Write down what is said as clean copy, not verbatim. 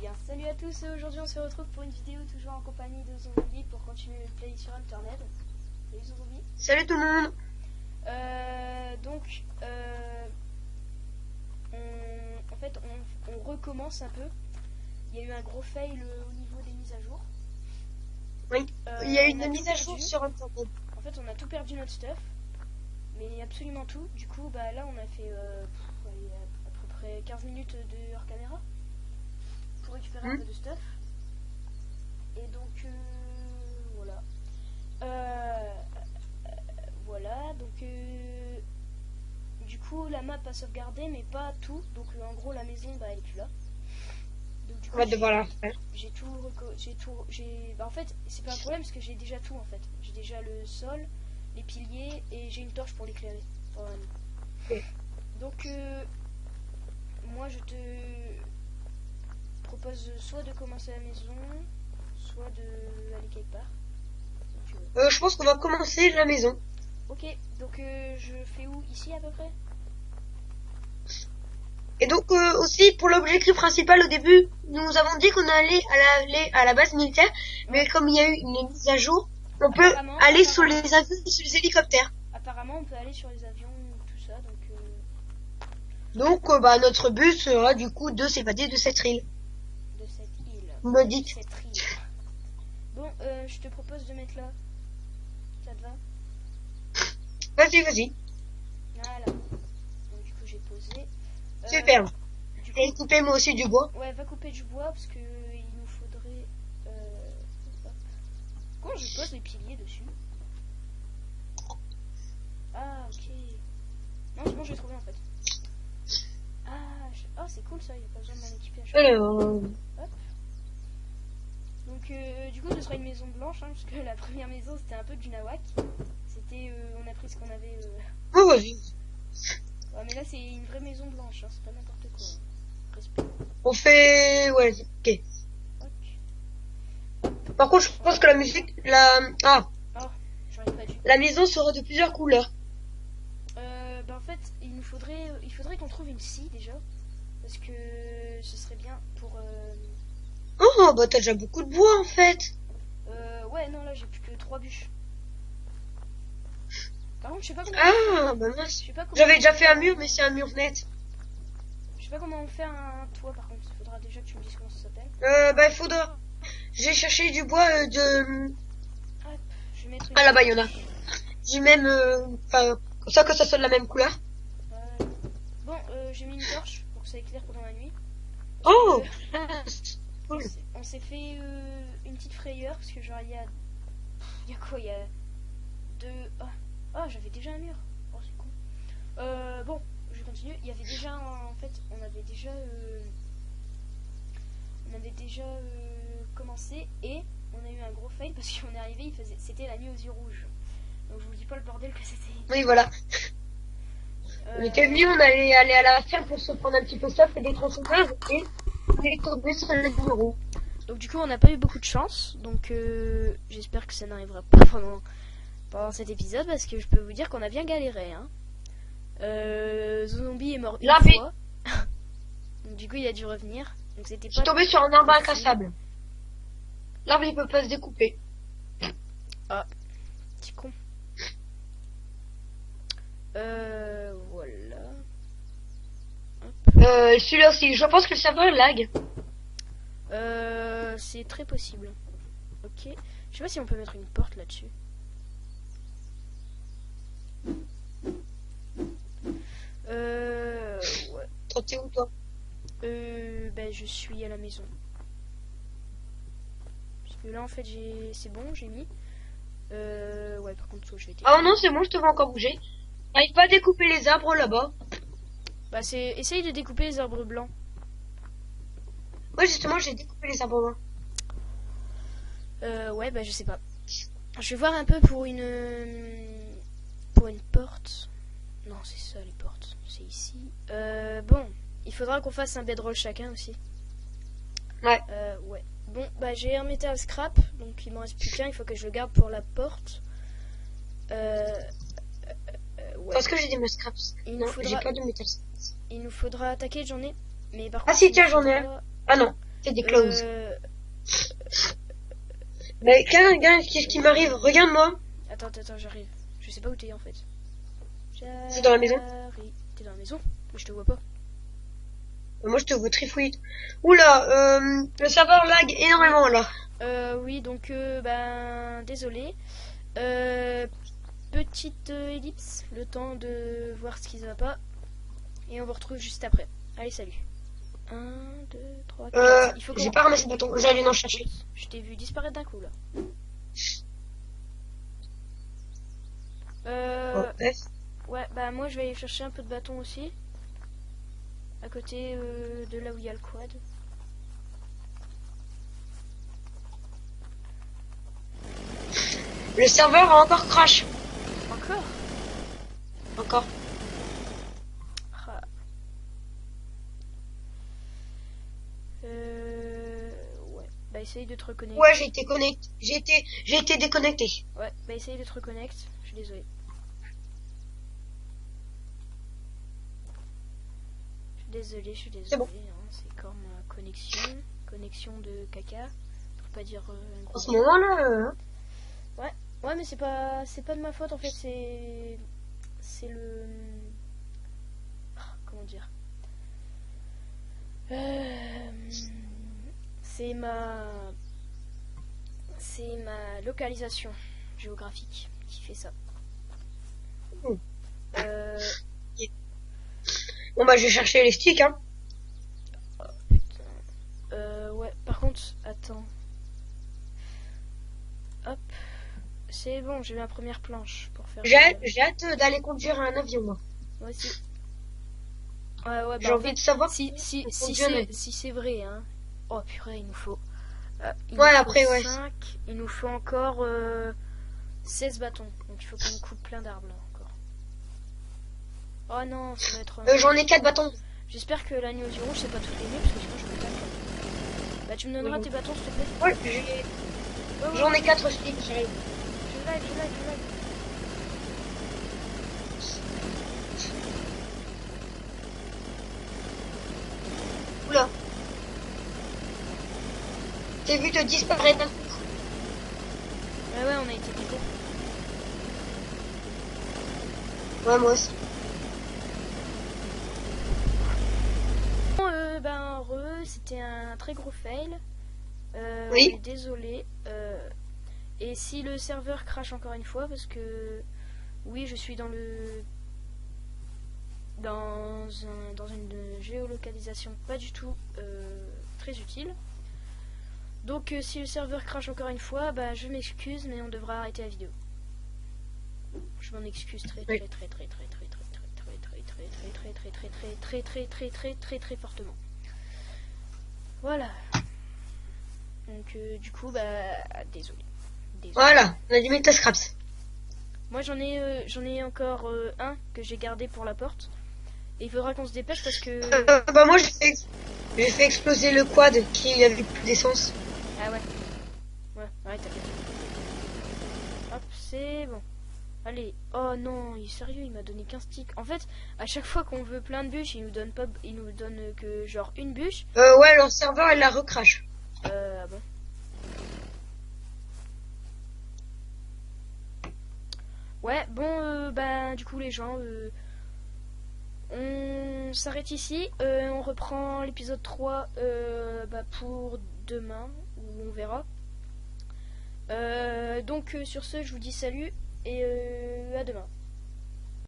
Bien, salut à tous, aujourd'hui on se retrouve pour une vidéo toujours en compagnie de Zombie pour continuer le play sur Internet. Salut Zombie. Salut tout le monde. En fait on recommence un peu. Il y a eu un gros fail au niveau des mises à jour. Oui, il y a eu on a une mise tout à jour perdu. sur Internet. En fait on a tout perdu notre stuff, mais absolument tout. Du coup bah là on a fait à peu près 15 minutes de hors caméra pour récupérer un peu de stuff. Et donc voilà. Voilà, donc du coup la map a sauvegardé mais pas tout. Donc en gros la maison bah elle est plus là. Donc du coup On va devoir la refaire. en fait c'est pas un problème parce que j'ai déjà tout en fait. J'ai déjà le sol, les piliers et j'ai une torche pour l'éclairer. Okay. Donc moi je te propose soit de commencer la maison, soit de aller quelque part. Je pense qu'on va commencer la maison. Ok, donc je fais où? Ici à peu près? Et donc aussi pour l'objectif principal au début, nous avons dit qu'on allait aller à la base militaire, mais comme il y a eu une mise à jour, on peut aller sur les avions et sur les hélicoptères. Apparemment on peut aller sur les avions, tout ça, donc bah notre but sera du coup de s'évader de cette île. De cette île. Vous me dites. Cette île. Bon, je te propose de mettre là. Ça te va? Vas-y. Voilà. Donc du coup j'ai posé. Super. Et couper moi aussi du bois. Ouais, va couper du bois parce que il nous faudrait. Comment je pose les piliers dessus? Ah ok. Non c'est bon, je l'ai trouvé en fait. Oh c'est cool ça, il n'y a pas besoin de m'en équiper à chaque fois. Hop. Donc du coup ce sera une maison blanche hein, parce que la première maison c'était un peu du nawak. C'était on a pris ce qu'on avait. Oh vas-y. Ouais mais là c'est une vraie maison blanche, hein, c'est pas n'importe quoi. Respect. On fait ok. Par contre je pense que la musique J'aurais pas dû. La maison sera de plusieurs couleurs. En fait il faudrait qu'on trouve une scie déjà. Parce que ce serait bien pour Oh bah t'as déjà beaucoup de bois en fait. Ouais non là j'ai plus que 3 bûches. Par contre je sais pas comment. Bah mince. Je sais pas comment. J'avais déjà fait un mur mais c'est un mur net. Je sais pas comment on fait un toit par contre. Il faudra déjà que tu me dises comment ça s'appelle. Bah il faudra. J'ai cherché du bois de. Hop, je vais mettre. Là-bas il y en a. J'ai même enfin ça que ça soit de la même couleur. Bon j'ai mis une torche pour que ça éclaire pendant la nuit. Oh. On s'est fait une petite frayeur parce que genre il y a quoi, il y a deux. Ah j'avais déjà un mur. Oh c'est con. Bon je continue. Il y avait déjà en fait on avait déjà commencé et on a eu un gros fail parce qu'on est arrivé, c'était la nuit aux yeux rouges. Donc je vous dis pas le bordel que c'était. Oui voilà. On était venus, on allait aller à la ferme pour se prendre un petit peu ça, et des tronçonneuses et on est tombé sur le bureau. Donc du coup on n'a pas eu beaucoup de chance, donc j'espère que ça n'arrivera pas pendant cet épisode parce que je peux vous dire qu'on a bien galéré hein. Zombie est mort une fois. Donc du coup il a dû revenir. Donc c'était pas. Je suis tombé sur un arbre incassable. L'arbre il peut pas se découper. Ah, petit con. Voilà. Celui-là aussi, je pense que le serveur lag. C'est très possible. Ok. Je sais pas si on peut mettre une porte là-dessus. Ouais. T'es où toi? Je suis à la maison. Parce que là en fait c'est bon, j'ai mis. Ouais par contre je vais Ah non c'est bon, je te vois encore bouger. J'arrive pas à découper les arbres là-bas. Bah essaye de découper les arbres blancs. Ouais justement j'ai découpé les arbres blancs. Ouais bah je sais pas. Je vais voir un peu pour une porte. Non c'est ça les portes, c'est ici. Bon, il faudra qu'on fasse un bedroll chacun aussi. Ouais. Ouais. Bon bah j'ai un métal scrap, donc il m'en reste plus qu'un, il faut que je le garde pour la porte. Ouais. Parce que j'ai des scraps. J'ai pas de métal. Il nous faudra attaquer, j'en ai. Mais par contre. Ah si tiens j'en ai un. Ah non. C'est des clowns. Euh... Mais qu'est-ce qui m'arrive? Regarde-moi. Attends, j'arrive. Je sais pas où t'es en fait. C'est dans la maison. T'es dans la maison? Mais je te vois pas. Moi, je te vois trifouille. Oula, le serveur lag énormément, là. Oui, donc, désolé. Petite ellipse, le temps de voir ce qui ne va pas. Et on vous retrouve juste après. Allez, salut. 1, 2, 3, 4. J'ai pas ramassé de bâton, j'allais en chercher. Je t'ai vu disparaître d'un coup, là. Ouais, bah moi je vais aller chercher un peu de bâton aussi. À côté de là où il y a le quad. Le serveur a encore crash. Encore. Ah. Ouais, bah essaye de te reconnecter. Ouais, j'ai été connecté. J'ai été déconnecté. Ouais, bah essaye de te reconnecter. Je suis désolé. Je suis désolé. Bon. Hein, c'est comme connexion de caca, pour pas dire un gros. En ce moment-là. Ouais, mais c'est pas de ma faute en fait. C'est le comment dire. C'est ma localisation géographique qui fait ça. Bon bah je vais chercher les sticks hein. Oh, putain. Ouais, par contre, attends. Hop. C'est bon, j'ai ma première planche pour faire. J'ai hâte d'aller conduire un avion moi. Moi aussi. Ouais, bah j'ai envie de savoir si c'est vrai hein. Oh purée, il nous faut. Après 5, il nous faut encore 16 bâtons. Donc il faut qu'on coupe plein d'arbres là encore. Oh non, ça va être. J'en ai 4 bâtons. J'espère que la nuit aux rouge c'est pas toutes les nuits parce que sinon je peux pas le faire. Bah tu me donneras tes bâtons s'il te plaît. Ouais, j'en ai 4 sticks, j'arrive. Je lag. Oula. T'as vu te disparaître d'un coup. Ouais, on a été piqués. Ouais, moi aussi. C'était un très gros fail. Oui. Désolé. Et si le serveur crache encore une fois, parce que oui, je suis dans une géolocalisation pas du tout très utile. Donc si le serveur crache encore une fois, bah je m'excuse, mais on devra arrêter la vidéo. Je m'en excuse très fortement. Voilà. Donc du coup bah désolé. Voilà, on a dû mettre ta scraps. Moi j'en ai encore un que j'ai gardé pour la porte. Et il faudra qu'on se dépêche parce que bah moi j'ai fait exploser le quad qui avait plus d'essence. Ah ouais. Ouais, t'as bien. Hop, c'est bon. Allez. Oh non, il est sérieux, il m'a donné 15 sticks. En fait, à chaque fois qu'on veut plein de bûches, il nous donne que genre une bûche. Ouais, leur serveur elle la recrache. Ah bon. Ouais, bon, bah, du coup, les gens, on s'arrête ici. On reprend l'épisode 3 pour demain, ou on verra. Donc, sur ce, je vous dis salut et à demain.